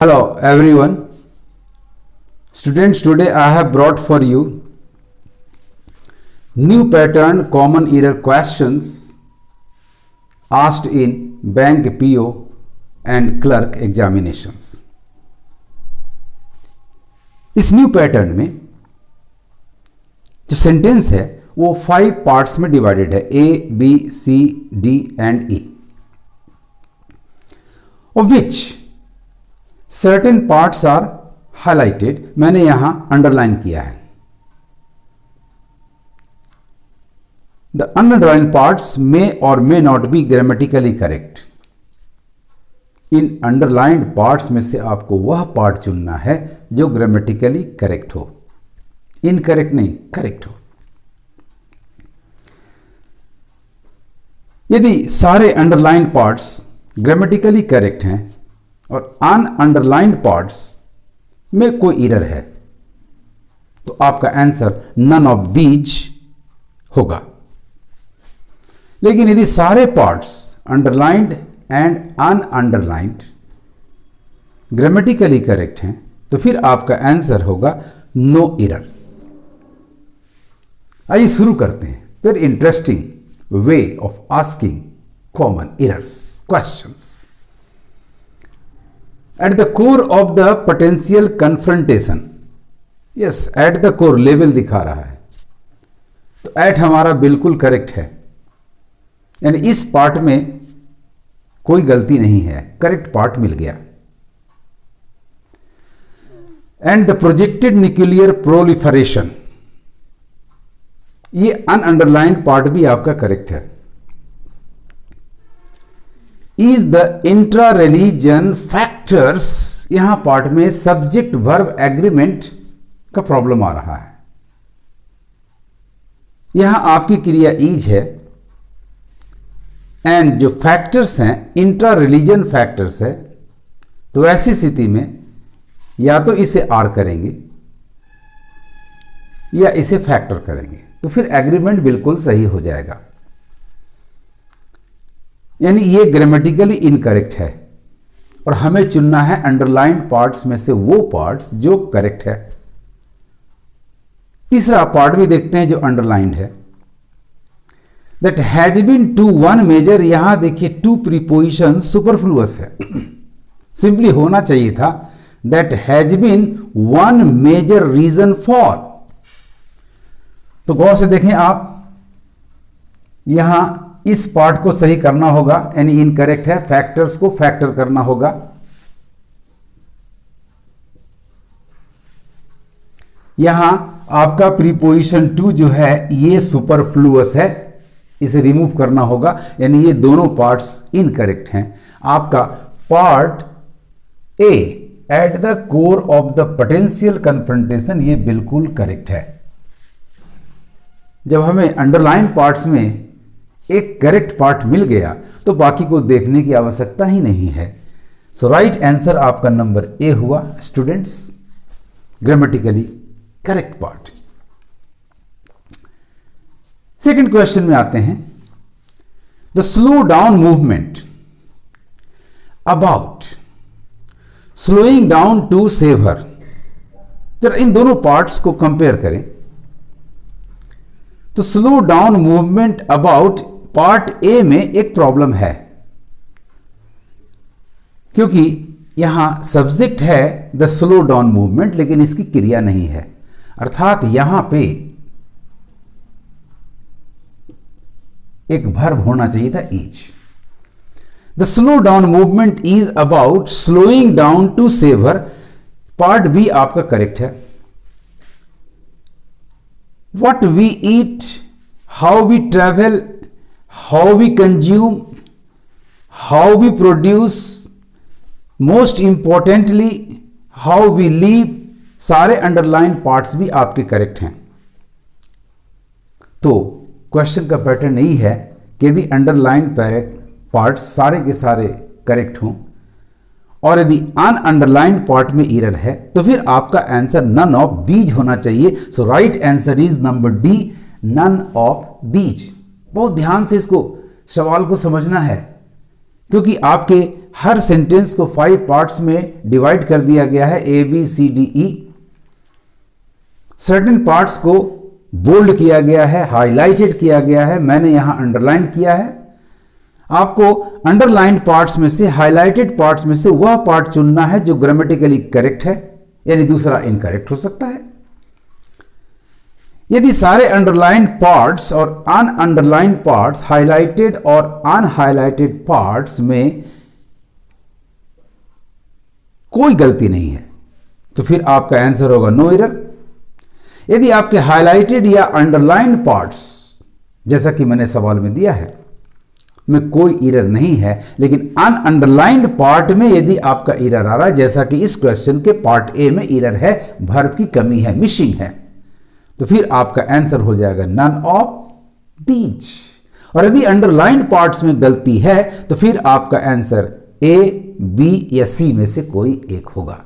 Hello everyone. Students, today I have brought for you new pattern common error questions asked in bank PO and clerk examinations. इस new pattern में जो sentence है वो 5 parts में divided है, A, B, C, D and E, of which certain parts are highlighted. मैंने यहां underline किया है. The underlined parts may or may not be grammatically correct. In underlined parts में से आपको वह पार्ट चुनना है जो ग्रामेटिकली करेक्ट हो, इनकरेक्ट नहीं, करेक्ट हो. यदि सारे अंडरलाइंड पार्ट्स ग्रामेटिकली करेक्ट हैं और अनअंडरलाइंड पार्ट्स में कोई एरर है तो आपका आंसर नन ऑफ दीज होगा. लेकिन यदि सारे parts underlined and ununderlined grammatically correct हैं तो फिर आपका आंसर होगा नो एरर. आइए शुरू करते हैं. Very interesting way of asking common errors questions. At the core of the potential confrontation, yes, at the core level दिखा रहा है तो at हमारा बिल्कुल करेक्ट है, यानी इस पार्ट में कोई गलती नहीं है, करेक्ट पार्ट मिल गया. And the projected nuclear proliferation, ये अनअंडरलाइंड पार्ट भी आपका करेक्ट है. Is the intra religion factors, यहां पार्ट में सब्जेक्ट वर्ब एग्रीमेंट का प्रॉब्लम आ रहा है. यहां आपकी क्रिया इज है एंड जो फैक्टर्स हैं इंट्रा रिलीजन फैक्टर्स है, तो ऐसी स्थिति में या तो इसे आर करेंगे या इसे फैक्टर करेंगे तो फिर एग्रीमेंट बिल्कुल सही हो जाएगा. यानी ये ग्रामेटिकली इनकरेक्ट है और हमें चुनना है अंडरलाइंड पार्ट्स में से वो पार्ट्स जो करेक्ट है. तीसरा पार्ट भी देखते हैं जो अंडरलाइंड है. That has been to one major, यहां देखिए टू प्रीपोजिशन सुपरफ्लुअस है. सिंपली होना चाहिए था that has been one major reason for. तो गौर से देखें आप, यहां इस पार्ट को सही करना होगा, यानी इनकरेक्ट है, फैक्टर्स को फैक्टर करना होगा. यहां आपका प्रीपोजिशन टू जो है ये सुपरफ्लुअस है, इसे रिमूव करना होगा, यानी ये दोनों पार्ट्स इनकरेक्ट हैं. आपका part A at the core of the potential confrontation ये बिल्कुल करेक्ट है. जब हमें अंडरलाइन पार्ट्स में एक करेक्ट पार्ट मिल गया तो बाकी को देखने की आवश्यकता ही नहीं है. सो राइट आंसर आपका नंबर ए हुआ students, grammatically correct part. Second question में आते हैं. The slow down movement about slowing down to save her. जरा इन दोनों पार्ट्स को कंपेयर करें तो slow down movement about part A में एक प्रॉब्लम है, क्योंकि यहां सब्जेक्ट है द स्लो डाउन मूवमेंट लेकिन इसकी क्रिया नहीं है, अर्थात यहां पे एक वर्ब होना चाहिए था is. The slow down movement is about slowing down to save her, part B आपका करेक्ट है. What we eat, how we travel, how we consume, how we produce, most importantly how we live, सारे underline parts भी आपके correct हैं. तो question का pattern यही है कि यदि अंडरलाइन पार्ट्स सारे के सारे करेक्ट हों और यदि अनअंडरलाइंड पार्ट में एरर है तो फिर आपका आंसर नन ऑफ दीज होना चाहिए. So right answer is number D, none of these. बहुत ध्यान से इसको सवाल को समझना है, क्योंकि आपके हर सेंटेंस को 5 पार्ट्स में डिवाइड कर दिया गया है, A B C D E. Certain parts को बोल्ड किया गया है, हाईलाइटेड किया गया है, मैंने यहां अंडरलाइन किया है। आपको अंडरलाइंड पार्ट्स में से, हाईलाइटेड पार्ट्स में से वह पार्ट चुनना है जो ग्रामेटिकली करेक्ट है, यानी दूसरा इनकरेक्ट हो सकता है। यदि सारे अंडरलाइन पार्ट्स और अनअंडरलाइन पार्ट्स, हाईलाइटेड और अनहाईलाइटेड पार्ट्स में कोई गलती नहीं है तो फिर आपका आंसर होगा नो एरर। यदि आपके हाईलाइटेड या अंडरलाइन पार्ट्स, जैसा कि मैंने सवाल में दिया है, में कोई एरर नहीं है, लेकिन अनअंडरलाइंड पार्ट में यदि आपका एरर आ रहा है, जैसा कि इस क्वेश्चन के पार्ट ए में एरर है, वर्ब की कमी है, मिसिंग है, तो फिर आपका आंसर हो जाएगा नन ऑफ दीज। और यदि अंडरलाइंड पार्ट्स में गलती है तो फिर आपका आंसर ए, बी या सी में से कोई एक होगा।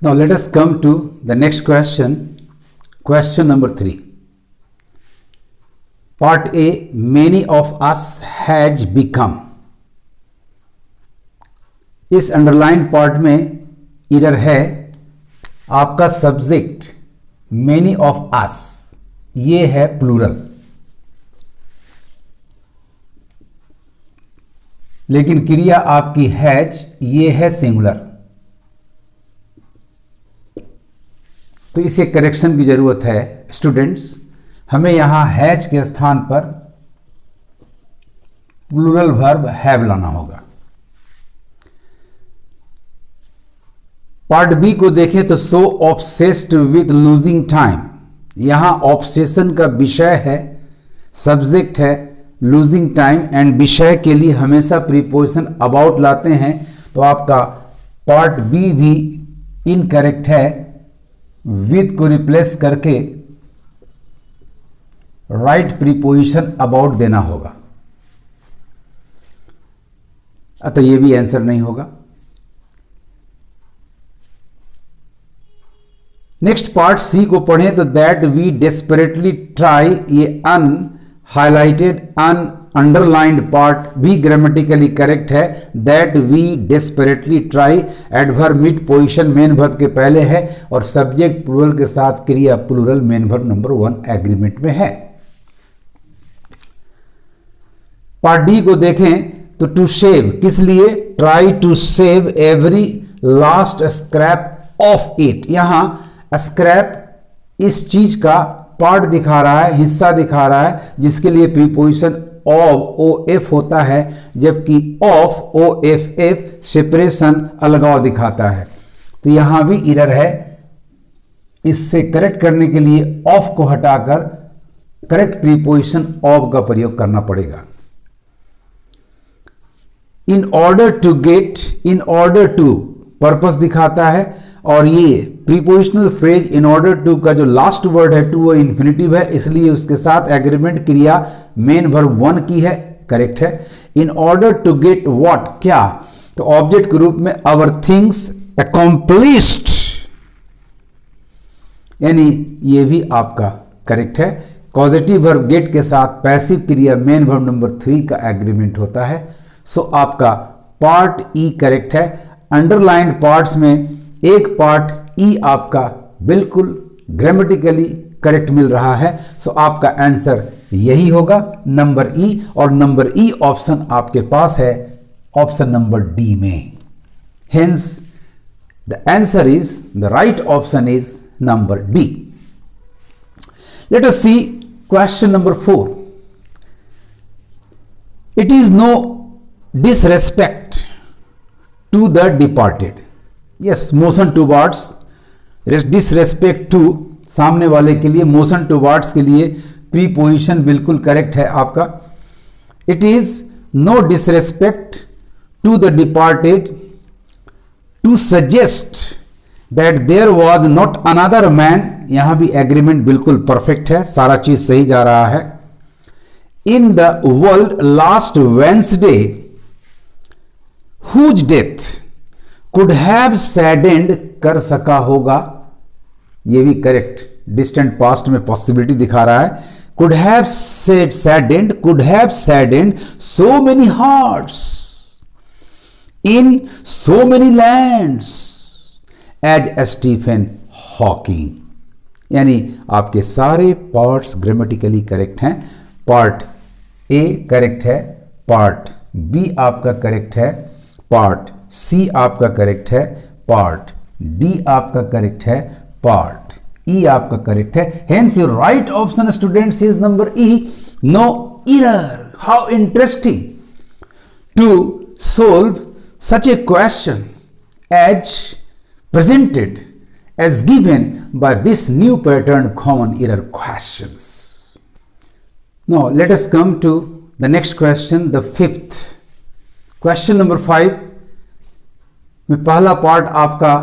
Now let us come to the next question, question number 3। Part A, many of us has become. इस अंडरलाइन पार्ट में एरर है, आपका सब्जेक्ट मेनी ऑफ अस ये है प्लूरल, लेकिन क्रिया आपकी हैज ये है सिंगुलर, तो इसे करेक्शन की जरूरत है स्टूडेंट्स। हमें यहां हैज के स्थान पर प्लूरल वर्ब हैव लाना होगा। पार्ट बी को देखें तो सो ऑब्सेस्ड विथ लूजिंग टाइम, यहां ऑब्सेशन का विषय है, सब्जेक्ट है लूजिंग टाइम, एंड विषय के लिए हमेशा प्रीपोजिशन अबाउट लाते हैं, तो आपका पार्ट बी भी इनकरेक्ट है। विथ को रिप्लेस करके राइट प्रीपोजिशन अबाउट देना होगा, अतः यह भी आंसर नहीं होगा। नेक्स्ट पार्ट सी को पढ़ें तो दैट वी डेस्परेटली ट्राई, ये अनहाइलाइटेड अंडरलाइंड पार्ट भी ग्रामेटिकली करेक्ट है। That we desperately try adverb mid position main verb के पहले है और सब्जेक्ट प्लूरल के साथ क्रिया plural main verb number 1 agreement में है। पार्ट डी को देखें तो टू सेव, किस लिए, try to save every last scrap of it. यहां स्क्रैप इस चीज का पार्ट दिखा रहा है, हिस्सा दिखा रहा है, जिसके लिए प्रीपोजिशन ऑफ ओ एफ होता है, जबकि off O F F separation अलगाव दिखाता है, तो यहां भी एरर है। इससे करेक्ट करने के लिए ऑफ को हटाकर करेक्ट प्रीपोजिशन ऑफ का प्रयोग करना पड़ेगा। In order to get, in order to purpose दिखाता है, और ये prepositional phrase in order to का जो लास्ट वर्ड है टू वो इन्फिनिटिव है, इसलिए उसके साथ एग्रीमेंट क्रिया मेन वर्ब 1 की है, करेक्ट है। In order to get what, क्या, तो ऑब्जेक्ट के रूप में आवर थिंग्स अकॉम्प्लिश्ड, यानी ये भी आपका करेक्ट है। कॉजेटिव वर्ब गेट के साथ पैसिव क्रिया मेन वर्ब नंबर 3 का एग्रीमेंट होता है। सो आपका पार्ट ई करेक्ट है। अंडरलाइंड पार्ट्स में एक पार्ट ई आपका बिल्कुल ग्रामेटिकली करेक्ट मिल रहा है, सो आपका आंसर यही होगा नंबर ई, और नंबर ई ऑप्शन आपके पास है ऑप्शन नंबर डी में। Hence the answer is, the right option is number D. Let us see question number 4। It is no disrespect to the departed, yes, motion towards, disrespect to सामने वाले के लिए, motion towards के लिए preposition बिल्कुल correct है आपका। it is no disrespect to the departed to suggest that there was not another man, यहां भी एग्रीमेंट बिल्कुल परफेक्ट है, सारा चीज सही जा रहा है। in the world last Wednesday whose death could have saddened, कर सका होगा, ये भी करेक्ट, डिस्टेंट पास्ट में पॉसिबिलिटी दिखा रहा है। could have saddened, could have saddened so many hearts, in so many lands as Stephen Hawking. यानी आपके सारे पार्ट्स ग्रामेटिकली करेक्ट हैं। पार्ट ए करेक्ट है, पार्ट बी आपका करेक्ट है, पार्ट सी आपका करेक्ट है, पार्ट डी आपका करेक्ट है, पार्ट ई आपका करेक्ट है। Hence your right option students is number E, no error. How interesting to solve such a question as presented as given by this new pattern common error questions. Now let us come to the next question, the fifth question, number 5 में पहला part आपका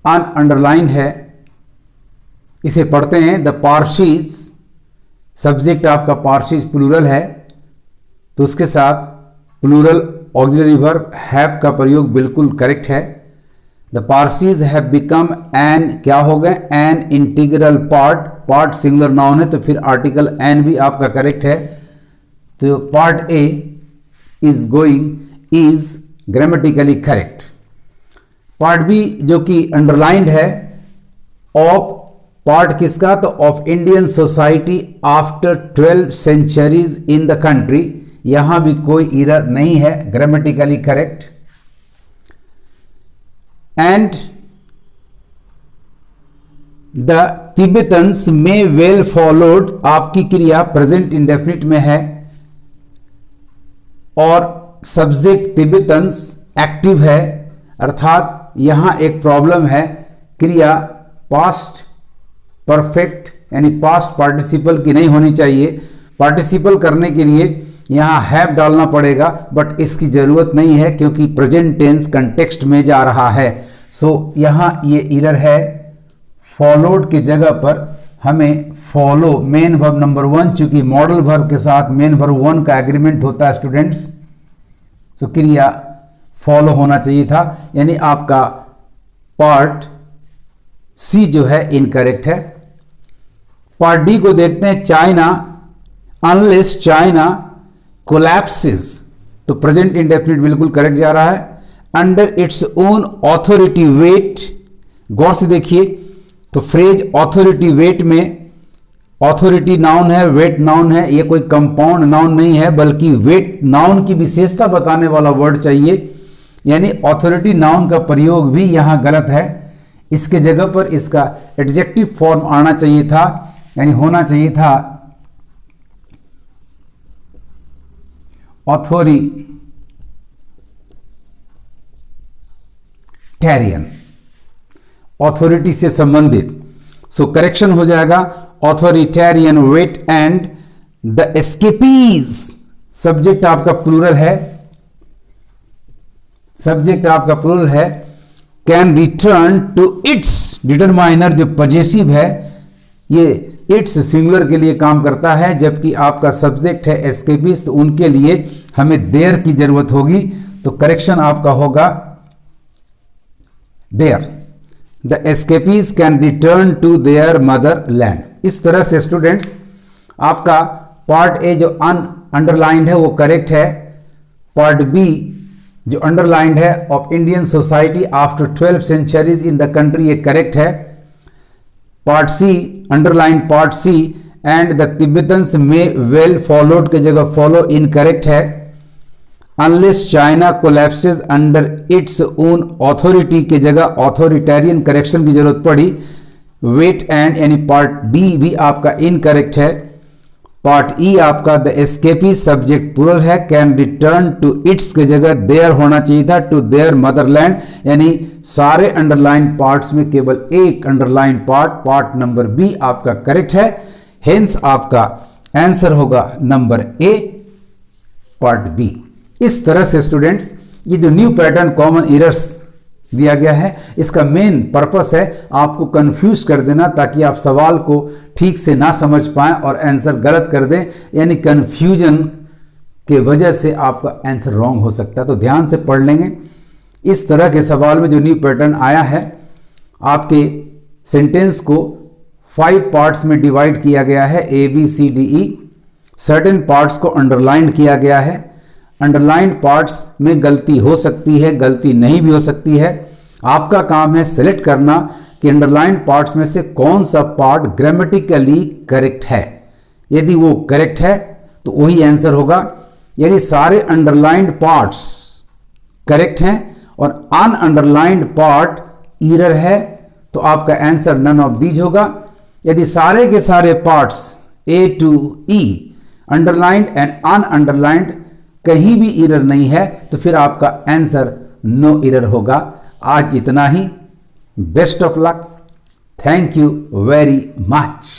अनअंडरलाइंड है, इसे पढ़ते हैं। The पार्शीज, subject आपका पार्शीज plural है तो उसके साथ प्लूरल ऑक्सिलरी वर्ब हैव का प्रयोग बिल्कुल करेक्ट है। The Parsis have become an, क्या हो गए, an integral part. Part singular noun है तो फिर आर्टिकल एन भी आपका करेक्ट है। तो part A is going is grammatically correct. Part B जो कि अंडरलाइंड है, ऑफ पार्ट किसका, तो of Indian society after 12 centuries in the country, यहां भी कोई एरर नहीं है, grammatically correct. And the Tibetans में वेल फॉलोड, आपकी क्रिया प्रेजेंट इंडेफिनिट में है और सब्जेक्ट तिब्बतन्स एक्टिव है, अर्थात यहां एक प्रॉब्लम है, क्रिया पास्ट परफेक्ट यानी पास्ट पार्टिसिपल की नहीं होनी चाहिए। पार्टिसिपल करने के लिए यहां हैव डालना पड़ेगा, बट इसकी जरूरत नहीं है क्योंकि प्रेजेंट टेंस कंटेक्स्ट में जा रहा है। सो यहां ये एरर है, फॉलोड की जगह पर हमें फॉलो मेन वर्ब नंबर 1, चूंकि मॉडल वर्ब के साथ मेन वर्ब 1 का एग्रीमेंट होता है स्टूडेंट्स, सो क्रिया फॉलो होना चाहिए था। यानी आपका पार्ट सी जो है इनकरेक्ट है। पार्ट डी को देखते हैं, चाइना, अनलेस चाइना कोलैप्सेस, तो प्रेजेंट इंडेफिनिट बिल्कुल करेक्ट जा रहा है। Under its own authority weight, गौर से देखिए तो फ्रेज ऑथोरिटी वेट में ऑथोरिटी नाउन है, वेट नाउन है, ये कोई कंपाउंड नाउन नहीं है बल्कि वेट नाउन की विशेषता बताने वाला वर्ड चाहिए। यानी ऑथोरिटी नाउन का प्रयोग भी यहां गलत है, इसके जगह पर इसका एडजेक्टिव फॉर्म आना चाहिए था, यानी होना चाहिए था ऑथोरिटेरियन, ऑथोरिटी से संबंधित। सो करेक्शन हो जाएगा authoritarian weight and the escapees, subject आपका प्लूरल है, सब्जेक्ट आपका प्लूरल है, can return to its, determiner जो पजेसिव है ये इट्स सिंगुलर के लिए काम करता है, जबकि आपका सब्जेक्ट है एस्केपिस्ट, तो उनके लिए हमें देयर की जरूरत होगी। तो करेक्शन आपका होगा their, the escapees can return to their motherland. इस तरह से स्टूडेंट्स आपका पार्ट ए जो अंडरलाइंड है वो करेक्ट है, पार्ट बी जो अंडरलाइंड है of Indian society after 12 centuries in the country ये करेक्ट है। Part C underline part C and the Tibetans में वेल फॉलोड के जगह फॉलो इनकरेक्ट है। Unless China collapses under its own authority के जगह ऑथोरिटेरियन करेक्शन की जरूरत पड़ी। वेट एंड यानी पार्ट डी भी आपका इनकरेक्ट है। पार्ट ई आपका द एस्केपी सब्जेक्ट प्लूरल है, कैन रिटर्न टू इट्स के जगह देयर होना चाहिए था, टू देयर मदरलैंड। यानी सारे अंडरलाइन पार्ट्स में केवल एक अंडरलाइन पार्ट नंबर बी आपका करेक्ट है। हेंस आपका आंसर होगा नंबर ए, पार्ट बी। इस तरह से स्टूडेंट्स ये जो न्यू पैटर्न कॉमन एरर्स दिया गया है इसका मेन पर्पस है आपको कंफ्यूज कर देना, ताकि आप सवाल को ठीक से ना समझ पाएं और आंसर गलत कर दें। यानी कंफ्यूजन के वजह से आपका आंसर रॉन्ग हो सकता है, तो ध्यान से पढ़ लेंगे। इस तरह के सवाल में जो न्यू पैटर्न आया है, आपके सेंटेंस को 5 पार्ट्स में डिवाइड किया गया है, A B C D E। Certain parts को अंडरलाइन किया गया है। अंडरलाइंड पार्ट्स में गलती हो सकती है, गलती नहीं भी हो सकती है। आपका काम है सेलेक्ट करना कि अंडरलाइंड पार्ट्स में से कौन सा पार्ट ग्रामेटिकली करेक्ट है। यदि वो करेक्ट है तो वही आंसर होगा। यदि सारे अंडरलाइंड पार्ट्स करेक्ट हैं और अनअंडरलाइंड पार्ट एरर है तो आपका आंसर नन ऑफ दीज होगा। यदि सारे के सारे parts A to E underlined and ununderlined कहीं भी एरर नहीं है तो फिर आपका आंसर नो एरर होगा। आज इतना ही। Best of luck. Thank you very much.